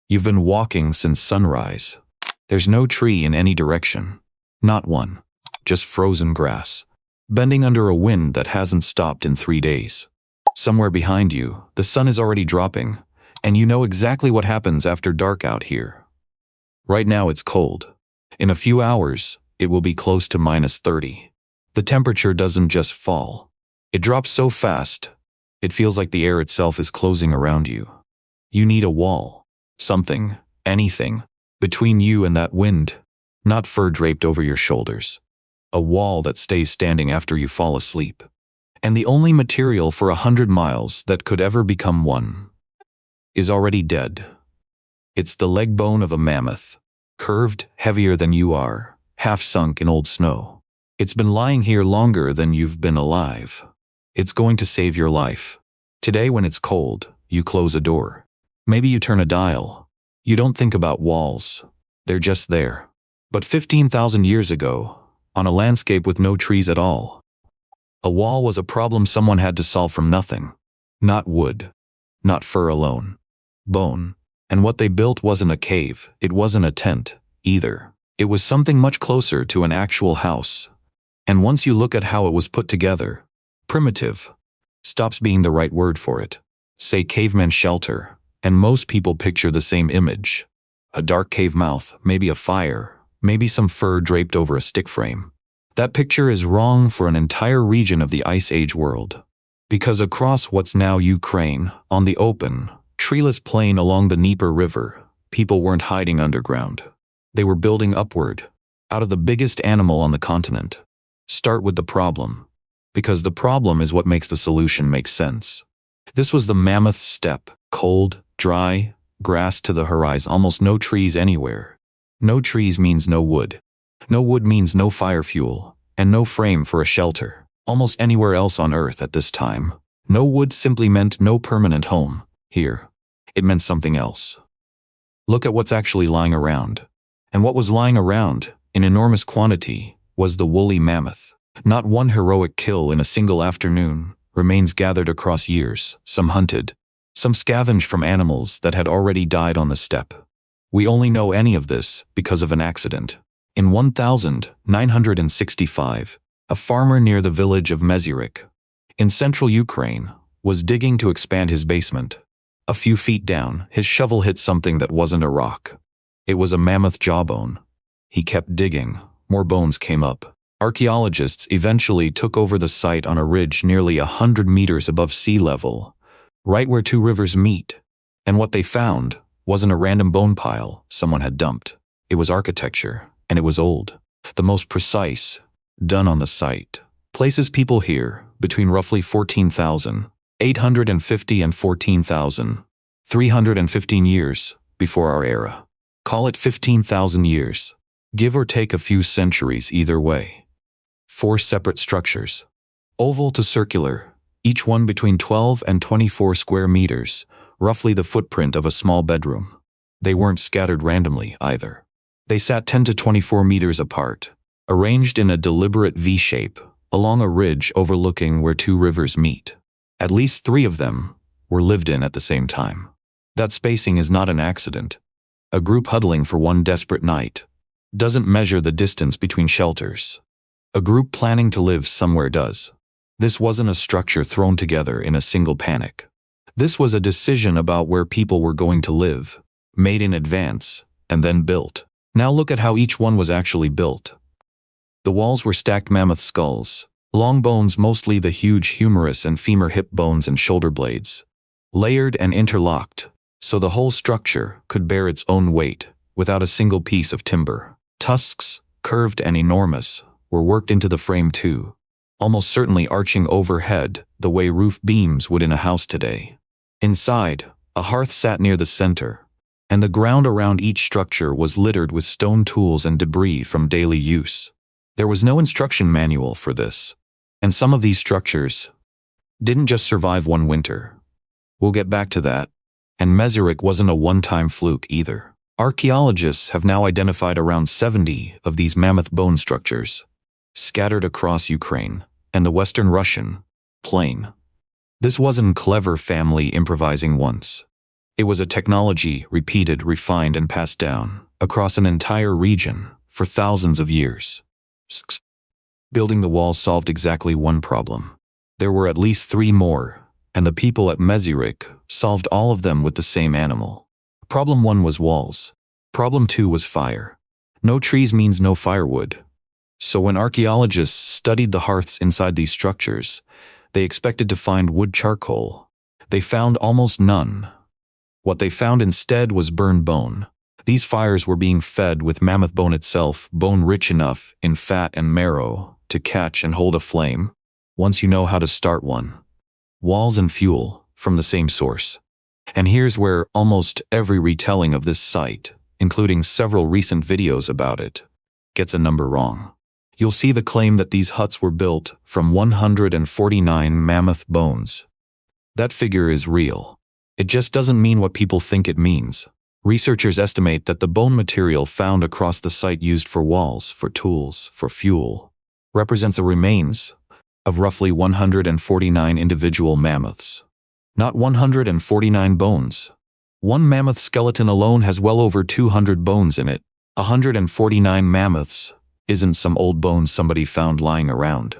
You've been walking since sunrise. There's no tree in any direction. Not one. Just frozen grass, bending under a wind that hasn't stopped in 3 days. Somewhere behind you, the sun is already dropping, and you know exactly what happens after dark out here. Right now it's cold. In a few hours, it will be close to -30. The temperature doesn't just fall. It drops so fast, it feels like the air itself is closing around you. You need a wall. Something, anything, between you and that wind. Not fur draped over your shoulders. A wall that stays standing after you fall asleep. And the only material for 100 miles that could ever become one is already dead. It's the leg bone of a mammoth, curved, heavier than you are, half sunk in old snow. It's been lying here longer than you've been alive. It's going to save your life. Today when it's cold, you close a door. Maybe you turn a dial. You don't think about walls. They're just there. But 15,000 years ago, on a landscape with no trees at all, a wall was a problem someone had to solve from nothing. Not wood. Not fur alone. Bone. And what they built wasn't a cave. It wasn't a tent, either. It was something much closer to an actual house. And once you look at how it was put together, primitive stops being the right word for it. Say caveman shelter, and most people picture the same image. A dark cave mouth, maybe a fire, maybe some fur draped over a stick frame. That picture is wrong for an entire region of the Ice Age world. Because across what's now Ukraine, on the open, treeless plain along the Dnieper River, people weren't hiding underground. They were building upward, out of the biggest animal on the continent. Start with the problem, because the problem is what makes the solution make sense. This was the Mammoth steppe, cold, dry, grass to the horizon, almost no trees anywhere. No trees means no wood. No wood means no fire fuel, and no frame for a shelter. Almost anywhere else on Earth at this time, no wood simply meant no permanent home. Here, it meant something else. Look at what's actually lying around. And what was lying around, in enormous quantity, was the woolly mammoth. Not one heroic kill in a single afternoon, remains gathered across years, some hunted, some scavenged from animals that had already died on the steppe. We only know any of this because of an accident. In 1965, a farmer near the village of Mezhyrich, in central Ukraine, was digging to expand his basement. A few feet down, his shovel hit something that wasn't a rock. It was a mammoth jawbone. He kept digging. More bones came up. Archaeologists eventually took over the site on a ridge nearly 100 meters above sea level, right where two rivers meet. And what they found wasn't a random bone pile someone had dumped. It was architecture, and it was old. The most precise, done on the site. Places people here between roughly 14,850 and 14,315 years before our era. Call it 15,000 years. Give or take a few centuries either way. 4 separate structures, oval to circular, each one between 12 and 24 square meters, roughly the footprint of a small bedroom. They weren't scattered randomly either. They sat 10 to 24 meters apart, arranged in a deliberate V shape, along a ridge overlooking where 2 rivers meet. At least 3 of them were lived in at the same time. That spacing is not an accident. A group huddling for one desperate night doesn't measure the distance between shelters. A group planning to live somewhere does. This wasn't a structure thrown together in a single panic. This was a decision about where people were going to live, made in advance, and then built. Now look at how each one was actually built. The walls were stacked mammoth skulls, long bones, mostly the huge humerus and femur hip bones and shoulder blades, layered and interlocked, so the whole structure could bear its own weight without a single piece of timber. Tusks, curved and enormous, were worked into the frame too, almost certainly arching overhead the way roof beams would in a house today. Inside, a hearth sat near the center, and the ground around each structure was littered with stone tools and debris from daily use. There was no instruction manual for this, and some of these structures didn't just survive one winter. We'll get back to that. And Mezhyrich wasn't a one-time fluke either. Archaeologists have now identified around 70 of these mammoth bone structures, scattered across Ukraine and the Western Russian plain. This wasn't clever family improvising once. It was a technology repeated, refined, and passed down across an entire region for thousands of years. Building the walls solved exactly one problem. There were at least 3 more, and the people at Mezhyrich solved all of them with the same animal. Problem 1 was walls. Problem 2 was fire. No trees means no firewood. So when archaeologists studied the hearths inside these structures, they expected to find wood charcoal. They found almost none. What they found instead was burned bone. These fires were being fed with mammoth bone itself, bone rich enough in fat and marrow to catch and hold a flame, once you know how to start one. Walls and fuel from the same source. And here's where almost every retelling of this site, including several recent videos about it, gets a number wrong. You'll see the claim that these huts were built from 149 mammoth bones. That figure is real. It just doesn't mean what people think it means. Researchers estimate that the bone material found across the site used for walls, for tools, for fuel, represents the remains of roughly 149 individual mammoths. Not 149 bones. One mammoth skeleton alone has well over 200 bones in it. 149 mammoths isn't some old bones somebody found lying around.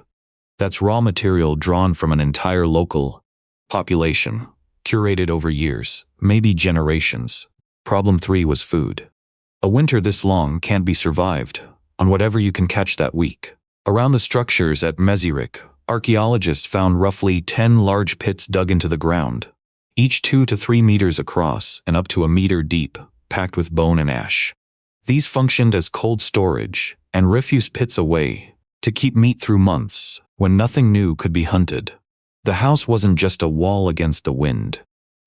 That's raw material drawn from an entire local population, curated over years, maybe generations. Problem 3 was food. A winter this long can't be survived on whatever you can catch that week. Around the structures at Mezhyrich, archaeologists found roughly 10 large pits dug into the ground, each 2 to 3 meters across and up to a meter deep, packed with bone and ash. These functioned as cold storage and refuse pits away to keep meat through months when nothing new could be hunted. The house wasn't just a wall against the wind.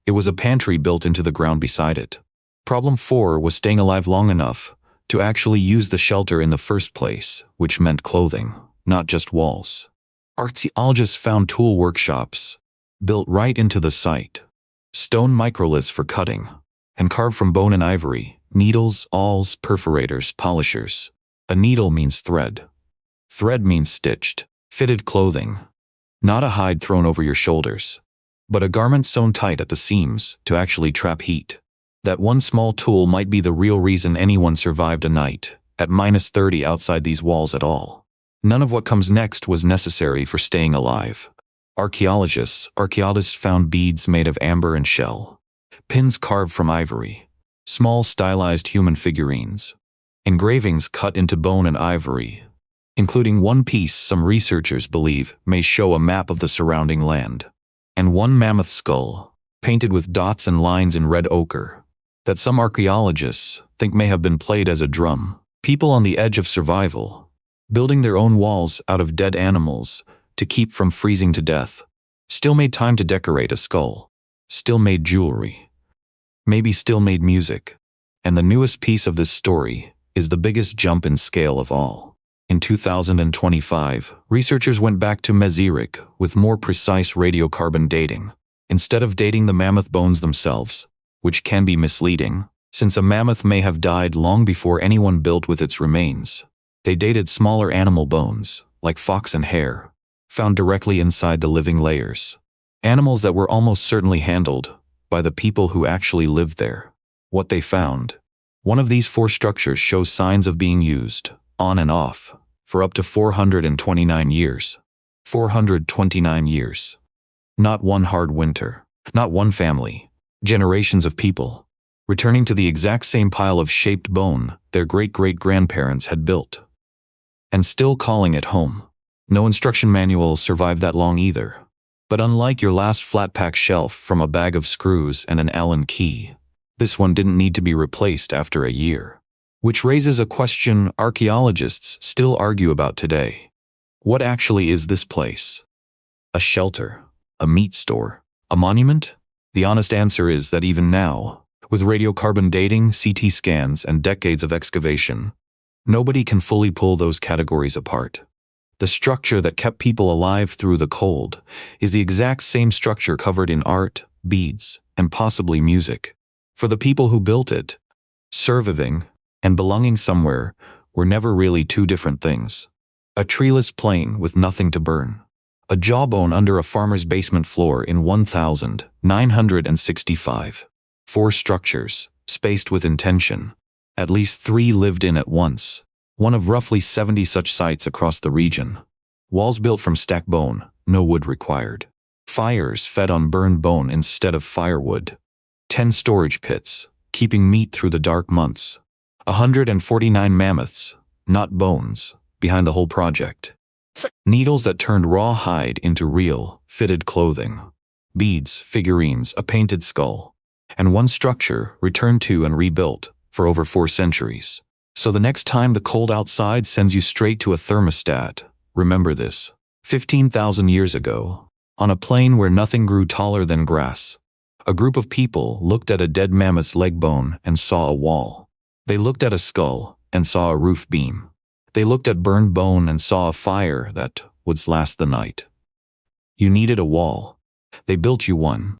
It was a pantry built into the ground beside it. Problem 4 was staying alive long enough to actually use the shelter in the first place, which meant clothing, not just walls. Archaeologists found tool workshops built right into the site. Stone microliths for cutting, and carved from bone and ivory, needles, awls, perforators, polishers. A needle means thread. Thread means stitched, fitted clothing. Not a hide thrown over your shoulders, but a garment sewn tight at the seams to actually trap heat. That one small tool might be the real reason anyone survived a night at -30 outside these walls at all. None of what comes next was necessary for staying alive. Archaeologists found beads made of amber and shell, pins carved from ivory, small stylized human figurines, engravings cut into bone and ivory, including one piece some researchers believe may show a map of the surrounding land, and one mammoth skull, painted with dots and lines in red ochre, that some archaeologists think may have been played as a drum. People on the edge of survival, building their own walls out of dead animals to keep from freezing to death, still made time to decorate a skull, still made jewelry, maybe still made music. And the newest piece of this story is the biggest jump in scale of all. In 2025, researchers went back to Mezhyrich with more precise radiocarbon dating. Instead of dating the mammoth bones themselves, which can be misleading, since a mammoth may have died long before anyone built with its remains, they dated smaller animal bones, like fox and hare, found directly inside the living layers. Animals that were almost certainly handled by the people who actually lived there. What they found: one of these 4 structures shows signs of being used, on and off, for up to 429 years. 429 years. Not one hard winter, not one family, generations of people, returning to the exact same pile of shaped bone their great-great-grandparents had built, and still calling it home. No instruction manual survived that long either. But unlike your last flat-pack shelf from a bag of screws and an Allen key, this one didn't need to be replaced after a year. Which raises a question archaeologists still argue about today. What actually is this place? A shelter? A meat store? A monument? The honest answer is that even now, with radiocarbon dating, CT scans, and decades of excavation, nobody can fully pull those categories apart. The structure that kept people alive through the cold is the exact same structure covered in art, beads, and possibly music. For the people who built it, surviving and belonging somewhere were never really 2 different things. A treeless plain with nothing to burn. A jawbone under a farmer's basement floor in 1965. 4 structures, spaced with intention. At least 3 lived in at once, one of roughly 70 such sites across the region. Walls built from stacked bone, no wood required. Fires fed on burned bone instead of firewood. 10 storage pits, keeping meat through the dark months. 149 mammoths, not bones, behind the whole project. Needles that turned raw hide into real, fitted clothing. Beads, figurines, a painted skull. And one structure returned to and rebuilt for over 4 centuries. So the next time the cold outside sends you straight to a thermostat, remember this. 15,000 years ago, on a plain where nothing grew taller than grass, a group of people looked at a dead mammoth's leg bone and saw a wall. They looked at a skull and saw a roof beam. They looked at burned bone and saw a fire that would last the night. You needed a wall. They built you one.